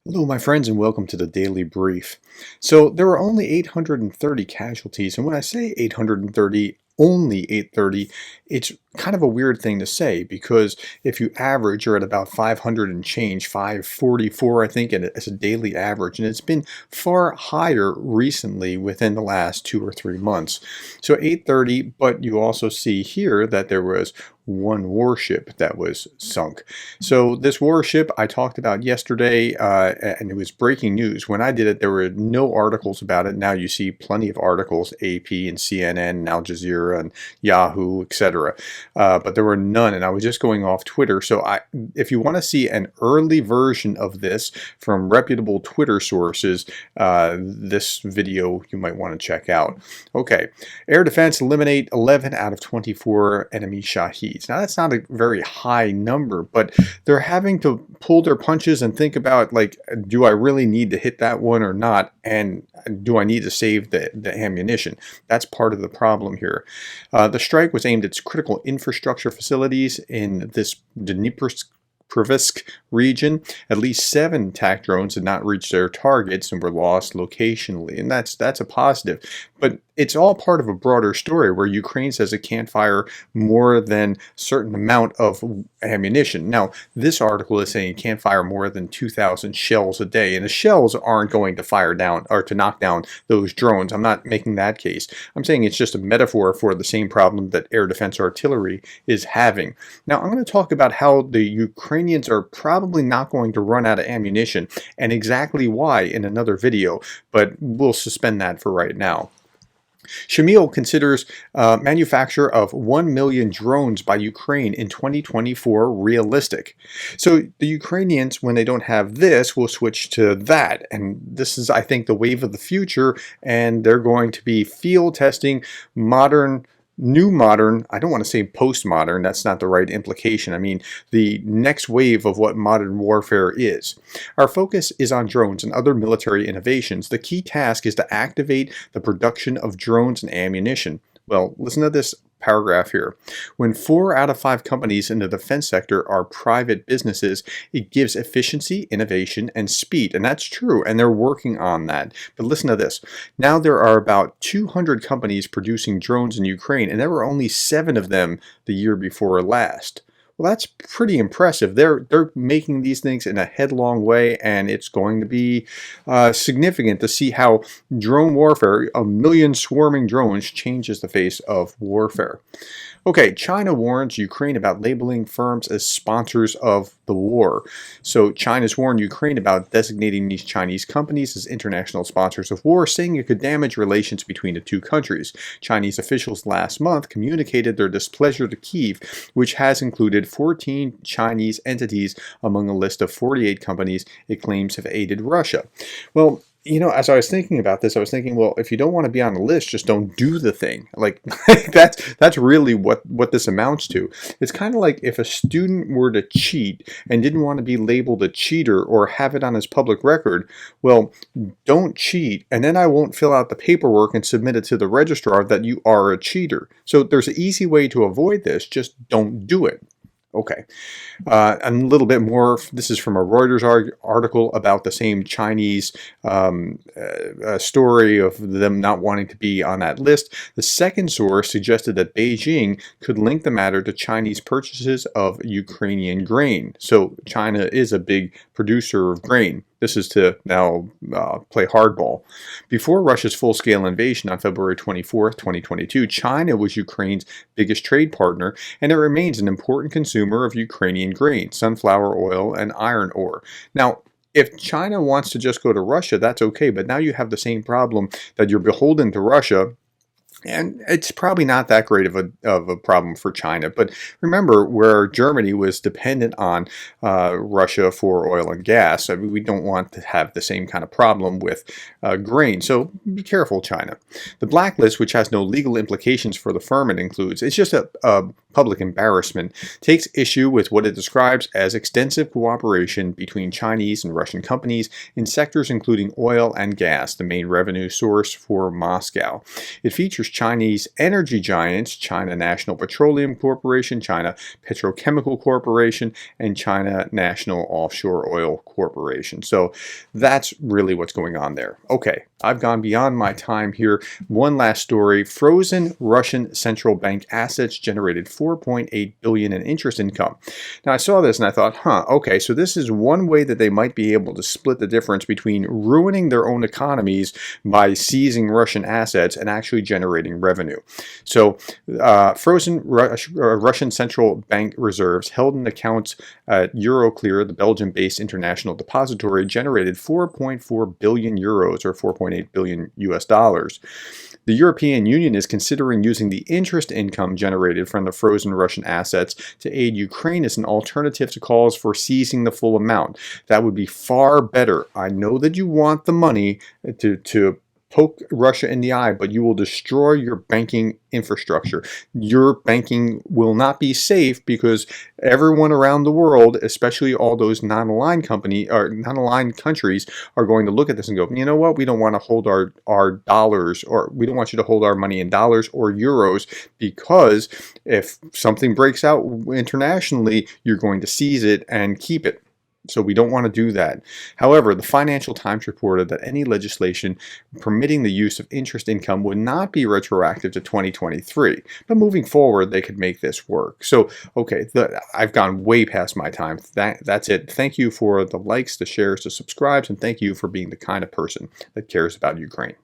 Hello, my friends, and welcome to the Daily Brief. So, there were only 830 casualties, and when I say 830, only 830, it's kind of a weird thing to say because if you average, you're at about 500 and change, 544, I think, and as a daily average, and it's been far higher recently within the last 2 or 3 months. So 830, but you also see here that there was one warship that was sunk. So this warship I talked about yesterday, and it was breaking news. When I did it, there were no articles about it. Now you see plenty of articles, AP and CNN and Al Jazeera and Yahoo, etc. But there were none, and I was just going off Twitter. So if you want to see an early version of this from reputable Twitter sources, this video you might want to check out. Okay, air defense eliminate 11 out of 24 enemy Shaheeds. Now that's not a very high number, but they're having to pull their punches and think about, like, do I really need to hit that one or not? And do I need to save the ammunition? That's part of the problem here. The strike was aimed at critical infrastructure facilities in this Dnipropetrovsk region. At least 7 attack drones did not reach their targets and were lost locationally, and that's a positive. But it's all part of a broader story where Ukraine says it can't fire more than a certain amount of ammunition. Now, this article is saying it can't fire more than 2,000 shells a day, and the shells aren't going to fire down or to knock down those drones. I'm not making that case. I'm saying it's just a metaphor for the same problem that air defense artillery is having. Now, I'm going to talk about how the Ukrainians are probably not going to run out of ammunition and exactly why in another video, but we'll suspend that for right now. Shamil considers manufacture of 1 million drones by Ukraine in 2024 realistic. So the Ukrainians, when they don't have this, will switch to that. And this is, I think, the wave of the future. And they're going to be field testing new modern, I don't want to say postmodern, that's not the right implication. I mean, the next wave of what modern warfare is. Our focus is on drones and other military innovations. The key task is to activate the production of drones and ammunition. Well, listen to this paragraph here. When 4 out of 5 companies in the defense sector are private businesses, it gives efficiency, innovation, and speed. And that's true, and they're working on that. But listen to this. Now there are about 200 companies producing drones in Ukraine, and there were only 7 of them the year before last. Well, that's pretty impressive. They're making these things in a headlong way, and it's going to be significant to see how drone warfare, a million swarming drones, changes the face of warfare. Okay, China warns Ukraine about labeling firms as sponsors of the war. So China's warned Ukraine about designating these Chinese companies as international sponsors of war, saying it could damage relations between the two countries. Chinese officials last month communicated their displeasure to Kyiv, which has included 14 Chinese entities among a list of 48 companies it claims have aided Russia. Well, as I was thinking about this, I was thinking, well, if you don't want to be on the list, just don't do the thing. Like that's really what this amounts to. It's kind of like if a student were to cheat and didn't want to be labeled a cheater or have it on his public record. Well, don't cheat, and then I won't fill out the paperwork and submit it to the registrar that you are a cheater. So there's an easy way to avoid this. Just don't do it. Okay, a little bit more. This is from a Reuters article about the same Chinese story of them not wanting to be on that list. The second source suggested that Beijing could link the matter to Chinese purchases of Ukrainian grain. So China is a big producer of grain. This is to now play hardball. Before Russia's full-scale invasion on February 24, 2022, China was Ukraine's biggest trade partner, and it remains an important consumer of Ukrainian grain, sunflower oil, and iron ore. Now, if China wants to just go to Russia, that's okay, but now you have the same problem that you're beholden to Russia. And it's probably not that great of a problem for China. But remember, where Germany was dependent on Russia for oil and gas, I mean, we don't want to have the same kind of problem with grain. So be careful, China. The blacklist, which has no legal implications for the firm it includes, it's just a public embarrassment, takes issue with what it describes as extensive cooperation between Chinese and Russian companies in sectors including oil and gas, the main revenue source for Moscow. It features there's Chinese energy giants, China National Petroleum Corporation, China Petrochemical Corporation, and China National Offshore Oil Corporation. So that's really what's going on there. Okay, I've gone beyond my time here. One last story. Frozen Russian central bank assets generated 4.8 billion in interest income. Now I saw this and I thought, okay, so this is one way that they might be able to split the difference between ruining their own economies by seizing Russian assets and actually generating revenue. So frozen Russian central bank reserves held in accounts at Euroclear, the Belgian-based international depository, generated 4.4 billion euros or 4.8 billion US dollars. The European Union is considering using the interest income generated from the frozen Russian assets to aid Ukraine as an alternative to calls for seizing the full amount. That would be far better. I know that you want the money to poke Russia in the eye, but you will destroy your banking infrastructure. Your banking will not be safe because everyone around the world, especially all those non-aligned countries, are going to look at this and go, you know what, we don't want to hold our dollars, or we don't want you to hold our money in dollars or euros, because if something breaks out internationally, you're going to seize it and keep it. So we don't want to do that. However, the Financial Times reported that any legislation permitting the use of interest income would not be retroactive to 2023. But moving forward, they could make this work. So, okay, I've gone way past my time. That's it. Thank you for the likes, the shares, the subscribes, and thank you for being the kind of person that cares about Ukraine.